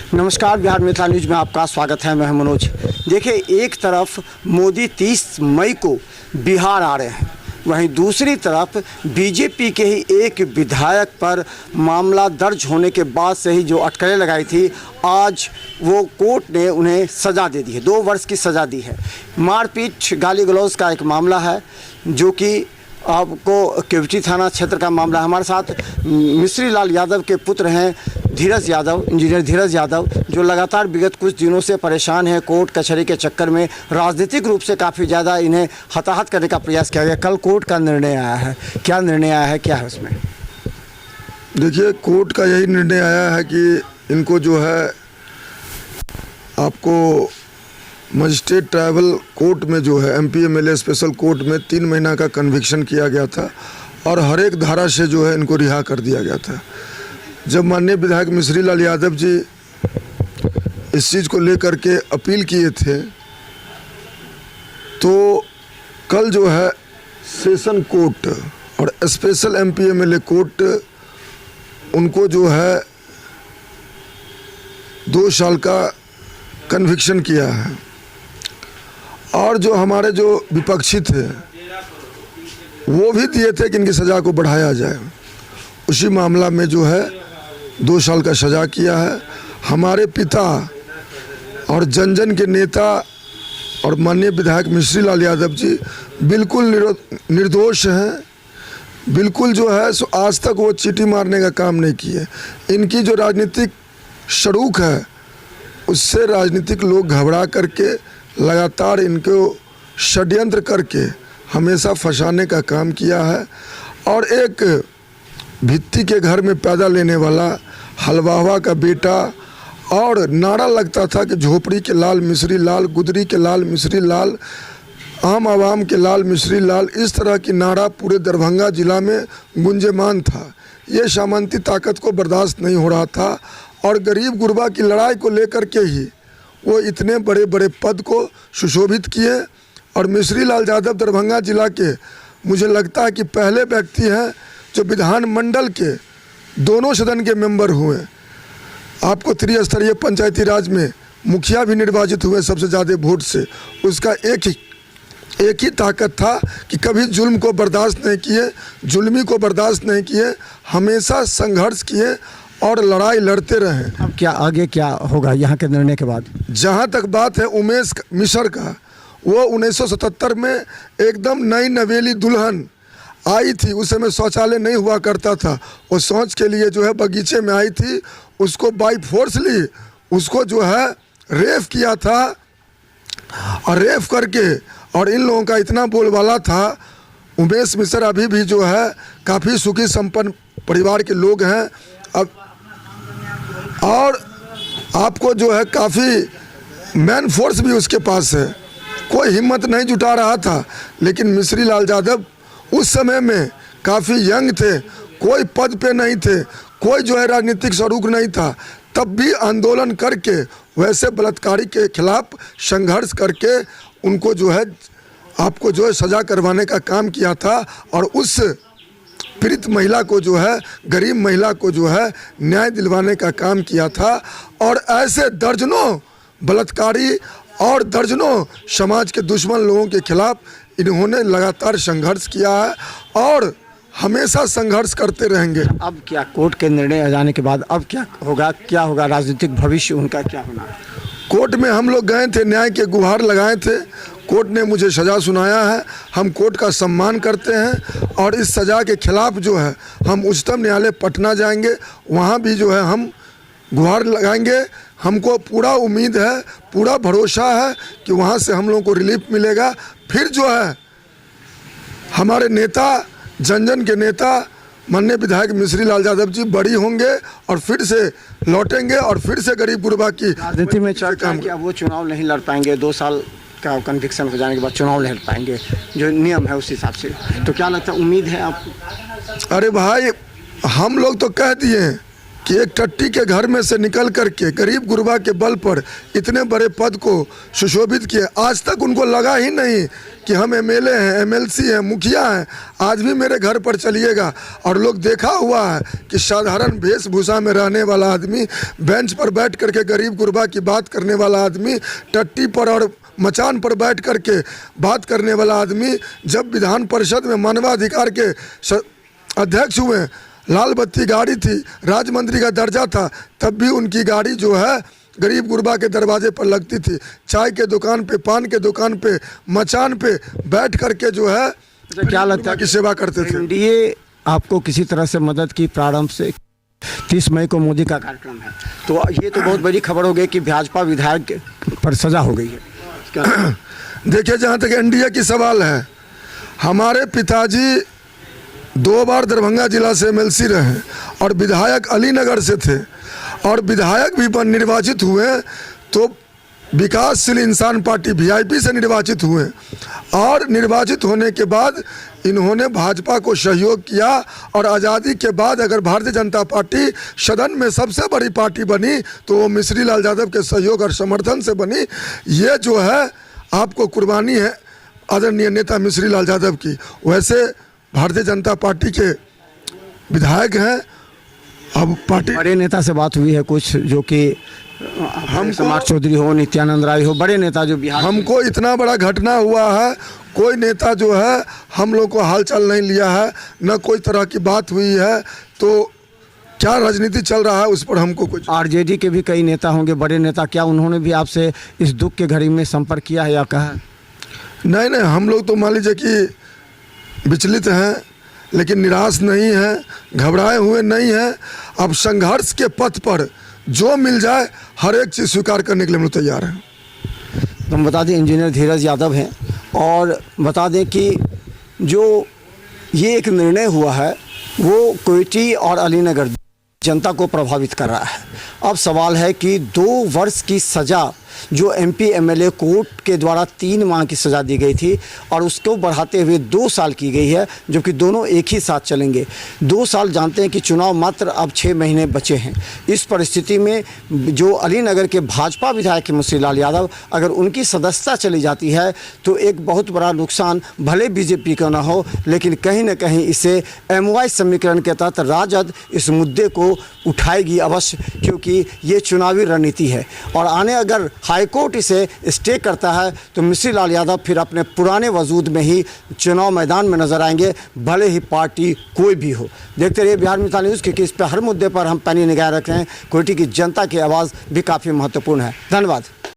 नमस्कार, बिहार मिथिला न्यूज में आपका स्वागत है। मैं मनोज। देखिए, एक तरफ मोदी 30 मई को बिहार आ रहे हैं, वहीं दूसरी तरफ बीजेपी के ही एक विधायक पर मामला दर्ज होने के बाद से ही जो अटकलें लगाई थी, आज वो कोर्ट ने उन्हें सज़ा दे दी है। 2 वर्ष की सज़ा दी है। मारपीट गाली गलौज का एक मामला है जो कि आपको केवटी थाना क्षेत्र का मामला है। हमारे साथ मिश्री लाल यादव के पुत्र हैं धीरज यादव, इंजीनियर धीरज यादव, जो लगातार विगत कुछ दिनों से परेशान है। कोर्ट कचहरी के चक्कर में राजनीतिक रूप से काफ़ी ज़्यादा इन्हें हताहत करने का प्रयास किया गया। कल कोर्ट का निर्णय आया है, क्या निर्णय आया है, क्या है उसमें? देखिए, कोर्ट का यही निर्णय आया है कि इनको जो है आपको मजिस्ट्रेट ट्राइबल कोर्ट में जो है MP MLA स्पेशल कोर्ट में 3 महीना का कन्विक्शन किया गया था और हर एक धारा से जो है इनको रिहा कर दिया गया था। जब माननीय विधायक मिश्री लाल यादव जी इस चीज़ को लेकर के अपील किए थे, तो कल जो है सेशन कोर्ट और स्पेशल MP MLA कोर्ट उनको जो है 2 साल का कन्विक्शन किया है। और जो हमारे जो विपक्षी थे वो भी दिए थे कि इनकी सज़ा को बढ़ाया जाए। उसी मामला में जो है 2 साल का सज़ा किया है। हमारे पिता और जन जन के नेता और माननीय विधायक मिश्री लाल यादव जी बिल्कुल निर्दोष हैं। बिल्कुल जो है सो आज तक वो चीटी मारने का काम नहीं किए। इनकी जो राजनीतिक सड़ूक है उससे राजनीतिक लोग घबरा करके लगातार इनको षड्यंत्र करके हमेशा फंसाने का काम किया है। और एक भित्ती के घर में पैदा लेने वाला हलवावा का बेटा, और नारा लगता था कि झोपड़ी के लाल मिश्री लाल, गुदरी के लाल मिश्री लाल, आम आवाम के लाल मिश्री लाल, इस तरह की नारा पूरे दरभंगा जिला में गुंजमान था। ये सामंती ताकत को बर्दाश्त नहीं हो रहा था और गरीब गुरबा की लड़ाई को लेकर के ही वो इतने बड़े बड़े पद को सुशोभित किए। और मिश्री लाल यादव दरभंगा जिला के मुझे लगता है कि पहले व्यक्ति हैं जो विधानमंडल के दोनों सदन के मेंबर हुए। आपको त्रिस्तरीय पंचायती राज में मुखिया भी निर्वाचित हुए सबसे ज़्यादा वोट से। उसका एक ही ताकत था कि कभी जुल्म को बर्दाश्त नहीं किए, जुल्मी को बर्दाश्त नहीं किए, हमेशा संघर्ष किए और लड़ाई लड़ते रहे। अब क्या आगे क्या होगा यहाँ के निर्णय के बाद? जहाँ तक बात है उमेश मिश्र का, वो 1977 में एकदम नई नवेली दुल्हन आई थी। उस समय शौचालय नहीं हुआ करता था। वो शौच के लिए जो है बगीचे में आई थी, उसको बाई फोर्सली उसको जो है रेप किया था। और रेप करके, और इन लोगों का इतना बोलबाला था। उमेश मिश्र अभी भी जो है काफ़ी सुखी संपन्न परिवार के लोग हैं। अब और आपको जो है काफ़ी मैन फोर्स भी उसके पास है। कोई हिम्मत नहीं जुटा रहा था, लेकिन मिश्री लाल यादव उस समय में काफ़ी यंग थे, कोई पद पे नहीं थे, कोई जो है राजनीतिक स्वरूप नहीं था, तब भी आंदोलन करके वैसे बलात्कारी के खिलाफ संघर्ष करके उनको जो है आपको जो है सज़ा करवाने का काम किया था। और उस पीड़ित महिला को जो है, गरीब महिला को जो है न्याय दिलवाने का काम किया था। और ऐसे दर्जनों बलात्कारी और दर्जनों समाज के दुश्मन लोगों के खिलाफ इन्होंने लगातार संघर्ष किया है और हमेशा संघर्ष करते रहेंगे। अब क्या कोर्ट के निर्णय आ जाने के बाद अब क्या होगा राजनीतिक भविष्य उनका क्या होना है? कोर्ट में हम लोग गए थे, न्याय के गुहार लगाए थे। कोर्ट ने मुझे सज़ा सुनाया है। हम कोर्ट का सम्मान करते हैं और इस सज़ा के खिलाफ जो है हम उच्चतम न्यायालय पटना जाएंगे, वहाँ भी जो है हम गुहार लगाएंगे। हमको पूरा उम्मीद है, पूरा भरोसा है कि वहाँ से हम लोगों को रिलीफ मिलेगा। फिर जो है हमारे नेता, जन जन के नेता माननीय विधायक मिश्री लाल यादव जी बड़ी होंगे और फिर से लौटेंगे और फिर से गरीब गुरबा की राजनीति में चर्चा कि अब वो चुनाव नहीं लड़ पाएंगे। 2 साल का कन्विक्शन हो जाने के बाद चुनाव नहीं लड़ पाएंगे, जो नियम है उस हिसाब से। तो क्या लगता है, उम्मीद है आपको? अरे भाई, हम लोग तो कह दिए हैं कि एक टट्टी के घर में से निकल करके गरीब गुरबा के बल पर इतने बड़े पद को सुशोभित किए। आज तक उनको लगा ही नहीं कि हम एमएलए हैं, एमएलसी हैं, मुखिया हैं, आज भी मेरे घर पर चलिएगा और लोग देखा हुआ है कि साधारण वेशभूषा में रहने वाला आदमी, बेंच पर बैठ करके गरीब गुरबा की बात करने वाला आदमी, टट्टी पर और मचान पर बैठ करके बात करने वाला आदमी, जब विधान परिषद में मानवाधिकार के अध्यक्ष हुए, लाल बत्ती गाड़ी थी, राज्य मंत्री का दर्जा था, तब भी उनकी गाड़ी जो है गरीब गुरबा के दरवाजे पर लगती थी। चाय के दुकान पे, पान के दुकान पे, मचान पे बैठ करके जो है क्या लगता है की सेवा करते थे। एनडीए आपको किसी तरह से मदद की प्रारंभ से 30 मई को मोदी का कार्यक्रम है, तो ये तो बहुत बड़ी खबर हो गई कि भाजपा विधायक पर सजा हो गई है। देखिए, जहाँ तक एनडीए की सवाल है, हमारे पिताजी 2 बार दरभंगा जिला से एमएलसी रहे और विधायक अलीनगर से थे और विधायक भी निर्वाचित हुए तो विकासशील इंसान पार्टी वीआईपी से निर्वाचित हुए और निर्वाचित होने के बाद इन्होंने भाजपा को सहयोग किया और आज़ादी के बाद अगर भारतीय जनता पार्टी सदन में सबसे बड़ी पार्टी बनी तो वो मिश्री लाल यादव के सहयोग और समर्थन से बनी। ये जो है आपको कुर्बानी है आदरणीय नेता मिश्री लाल यादव की। वैसे भारतीय जनता पार्टी के विधायक हैं, अब पार्टी बड़े नेता से बात हुई है कुछ, जो कि हम समाज चौधरी हो, नित्यानंद राय हो, बड़े नेता जो बिहार, हमको इतना बड़ा घटना हुआ है, कोई नेता जो है हम लोग को हालचाल नहीं लिया है, न कोई तरह की बात हुई है, तो क्या राजनीति चल रहा है उस पर हमको कुछ। आरजेडी के भी कई नेता होंगे, बड़े नेता, क्या उन्होंने भी आपसे इस दुख के घड़ी में संपर्क किया है या कहा? नहीं, हम लोग तो मान लीजिए कि विचलित हैं, लेकिन निराश नहीं हैं, घबराए हुए नहीं हैं। अब संघर्ष के पथ पर जो मिल जाए हर एक चीज़ स्वीकार करने के लिए हम लोग तैयार हैं। हम बता दें इंजीनियर धीरज यादव हैं और बता दें कि जो ये एक निर्णय हुआ है वो कोयटी और अलीनगर जनता को प्रभावित कर रहा है। अब सवाल है कि 2 वर्ष की सज़ा जो एमपी एमएलए कोर्ट के द्वारा 3 माह की सज़ा दी गई थी और उसको बढ़ाते हुए 2 साल की गई है, जो कि दोनों एक ही साथ चलेंगे। 2 साल जानते हैं कि चुनाव मात्र अब 6 महीने बचे हैं। इस परिस्थिति में जो अलीनगर के भाजपा विधायक मिश्री लाल यादव, अगर उनकी सदस्यता चली जाती है तो एक बहुत बड़ा नुकसान, भले बीजेपी का ना हो, लेकिन कहीं ना कहीं इसे एमवाई समीकरण के तहत राजद इस मुद्दे को उठाएगी अवश्य, क्योंकि ये चुनावी रणनीति है। और आने अगर हाईकोर्ट इसे स्टे करता है तो मिश्री लाल यादव फिर अपने पुराने वजूद में ही चुनाव मैदान में नजर आएंगे, भले ही पार्टी कोई भी हो। देखते रहिए बिहार मिसाल न्यूज़, क्योंकि इस पर हर मुद्दे पर हम पैनी निगाह रख रहे हैं। कोयटी की जनता की आवाज़ भी काफ़ी महत्वपूर्ण है। धन्यवाद।